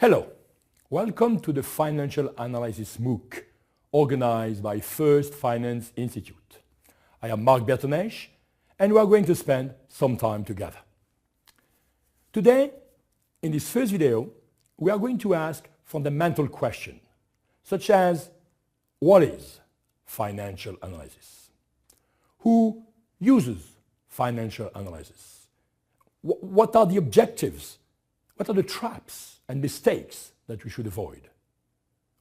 Hello, welcome to the Financial Analysis MOOC organized by First Finance Institute. I am Marc Bertonèche and we are going to spend some time together. Today, in this first video, we are going to ask fundamental questions such as what is financial analysis? Who uses financial analysis? What are the objectives? What are the traps and mistakes that we should avoid?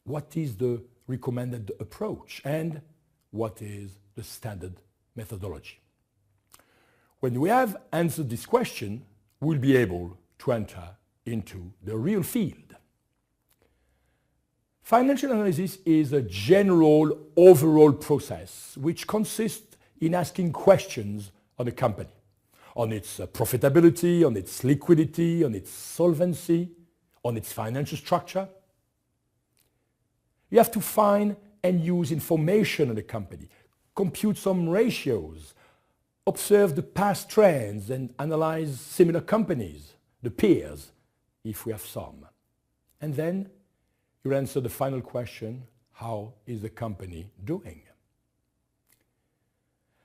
What is the recommended approach? And what is the standard methodology? When we have answered this question, we'll be able to enter into the real field. Financial analysis is a general overall process which consists in asking questions on a company, on its profitability, on its liquidity, on its solvency, on its financial structure. You have to find and use information on the company, compute some ratios, observe the past trends and analyze similar companies, the peers, if we have some. And then you answer the final question, how is the company doing?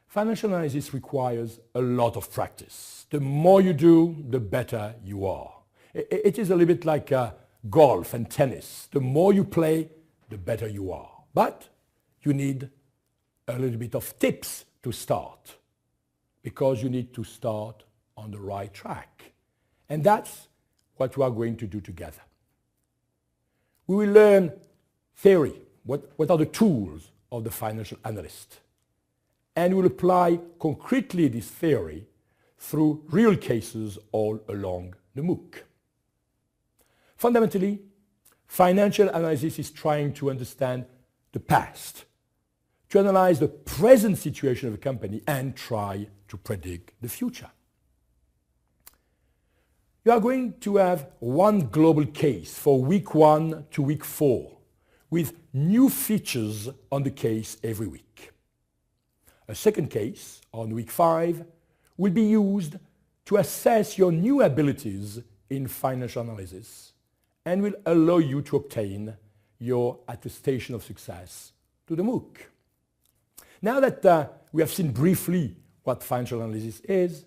Financial analysis requires a lot of practice. The more you do, the better you are. It is a little bit like golf and tennis. The more you play, the better you are. But you need a little bit of tips to start, because you need to start on the right track. And that's what we are going to do together. We will learn theory. What are the tools of the financial analyst? And we'll apply concretely this theory through real cases all along the MOOC. Fundamentally, financial analysis is trying to understand the past, to analyze the present situation of a company and try to predict the future. You are going to have one global case for week 1 to week 4, with new features on the case every week. A second case on week 5 will be used to assess your new abilities in financial analysis and will allow you to obtain your attestation of success to the MOOC. Now that we have seen briefly what financial analysis is,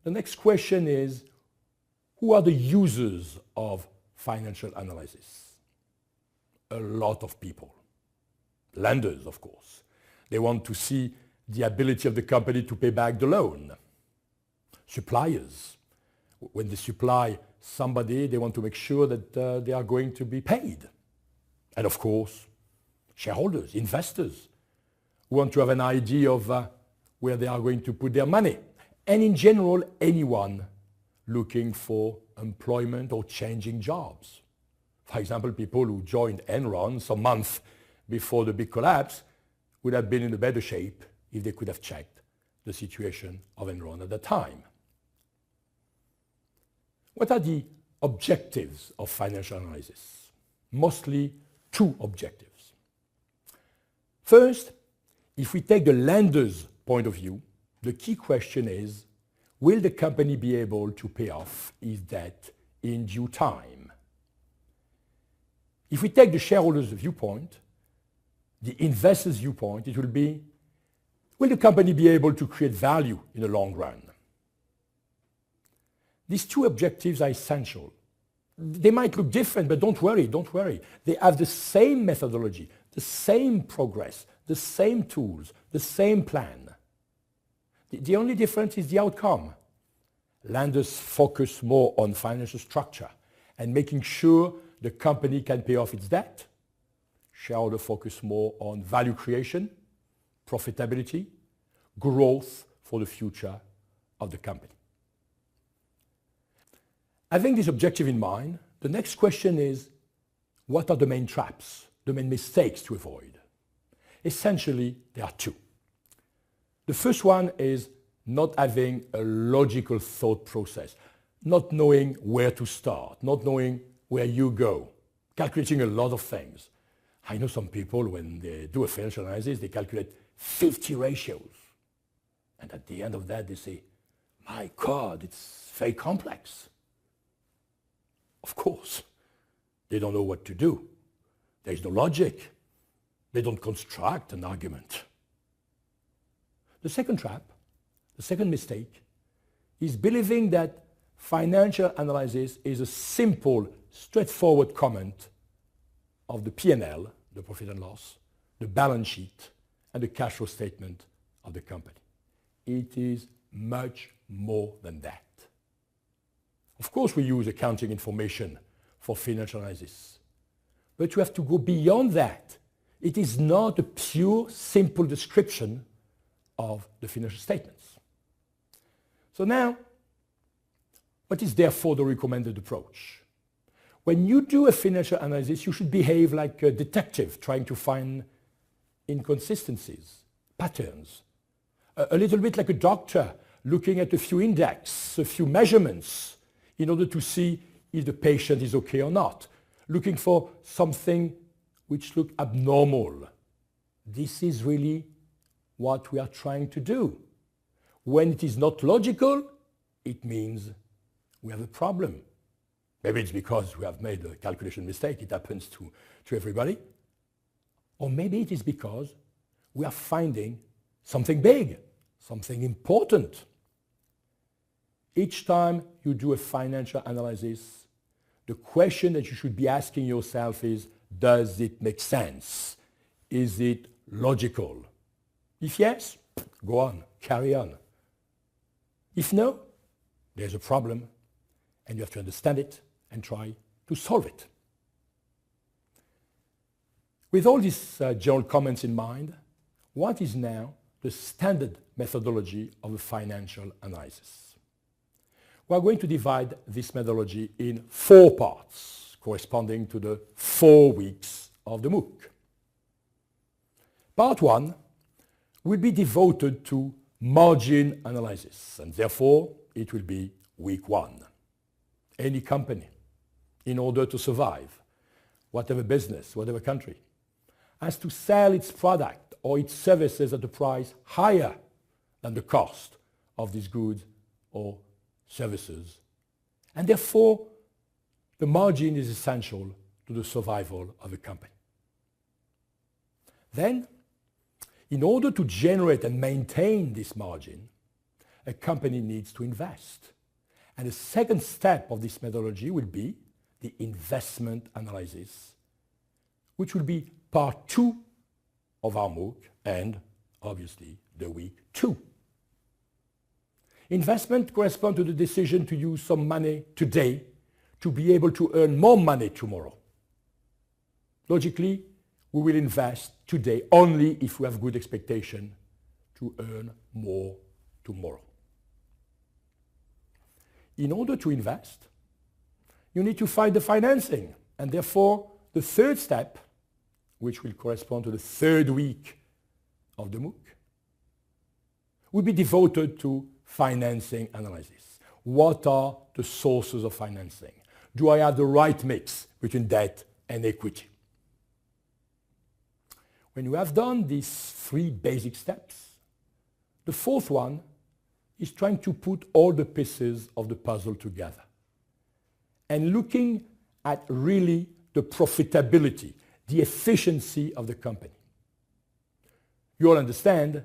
the next question is, who are the users of financial analysis? A lot of people. Lenders, of course. They want to see the ability of the company to pay back the loan. Suppliers. When they supply somebody, they want to make sure that they are going to be paid. And of course, shareholders, investors, who want to have an idea of where they are going to put their money. And in general, anyone looking for employment or changing jobs. For example, people who joined Enron some months before the big collapse would have been in a better shape if they could have checked the situation of Enron at the time. What are the objectives of financial analysis? Mostly 2 objectives. First, if we take the lender's point of view, the key question is, will the company be able to pay off its debt in due time? If we take the shareholder's viewpoint, the investor's viewpoint, it will be, will the company be able to create value in the long run? These 2 objectives are essential. They might look different, but don't worry. They have the same methodology, the same progress, the same tools, the same plan. The only difference is the outcome. Lenders focus more on financial structure and making sure the company can pay off its debt. Shareholders focus more on value creation, profitability, growth for the future of the company. Having this objective in mind, the next question is, what are the main traps, the main mistakes to avoid? Essentially, there are 2. The first one is not having a logical thought process, not knowing where to start, not knowing where you go, calculating a lot of things. I know some people, when they do a financial analysis, they calculate 50 ratios. And at the end of that, they say, my God, it's very complex. Of course, They don't know what to do. There is no logic. They don't construct an argument. The second trap, the second mistake, is believing that financial analysis is a simple, straightforward comment of the P&L, the profit and loss, the balance sheet, and the cash flow statement of the company. It is much more than that. Of course, we use accounting information for financial analysis, but you have to go beyond that. It is not a pure, simple description of the financial statements. So now, what is therefore the recommended approach? When you do a financial analysis, you should behave like a detective trying to find inconsistencies, patterns. A little bit like a doctor looking at a few index, a few measurements in order to see if the patient is okay or not, looking for something which looks abnormal. This is really what we are trying to do. When it is not logical, it means we have a problem. Maybe it's because we have made a calculation mistake. It happens to everybody. Or maybe it is because we are finding something big, something important. Each time you do a financial analysis, the question that you should be asking yourself is, does it make sense? Is it logical? If yes, go on, carry on. If no, there's a problem, and you have to understand it and try to solve it. With all these general comments in mind, what is now the standard methodology of a financial analysis? We are going to divide this methodology in 4 parts, corresponding to the 4 weeks of the MOOC. Part 1 will be devoted to margin analysis, and therefore it will be week 1. Any company, in order to survive, whatever business, whatever country, has to sell its product or its services at a price higher than the cost of these goods or services. And therefore, the margin is essential to the survival of a company. Then, in order to generate and maintain this margin, a company needs to invest. And the second step of this methodology will be the investment analysis, which will be part 2 of our MOOC and, obviously, the week 2. Investment corresponds to the decision to use some money today to be able to earn more money tomorrow. Logically, we will invest today only if we have good expectation to earn more tomorrow. In order to invest, you need to find the financing, and therefore the third step, which will correspond to the 3rd week of the MOOC, will be devoted to financing analysis. What are the sources of financing? Do I have the right mix between debt and equity? When you have done these 3 basic steps, the 4th one is trying to put all the pieces of the puzzle together and looking at really the profitability, the efficiency of the company. You all understand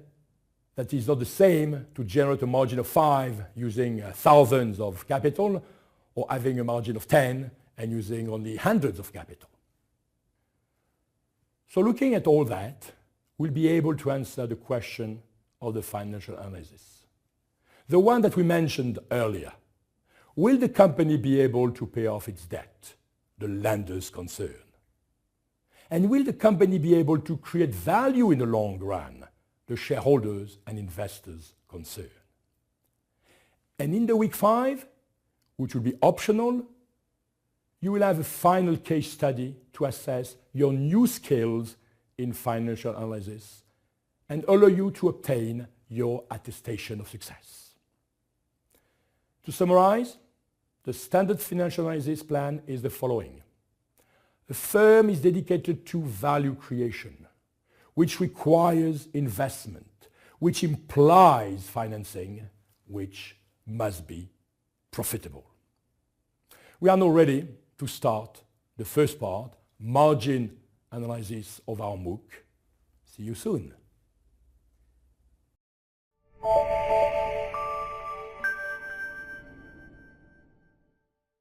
that it's not the same to generate a margin of 5 using thousands of capital or having a margin of 10 and using only hundreds of capital. So looking at all that, we'll be able to answer the question of the financial analysis. The one that we mentioned earlier. Will the company be able to pay off its debt? The lender's concern. And will the company be able to create value in the long run? The shareholders and investors' concern. And in the week 5, which will be optional, you will have a final case study to assess your new skills in financial analysis and allow you to obtain your attestation of success. To summarize, the standard financial analysis plan is the following. A firm is dedicated to value creation, which requires investment, which implies financing, which must be profitable. We are now ready to start the first part, margin analysis of our MOOC. See you soon.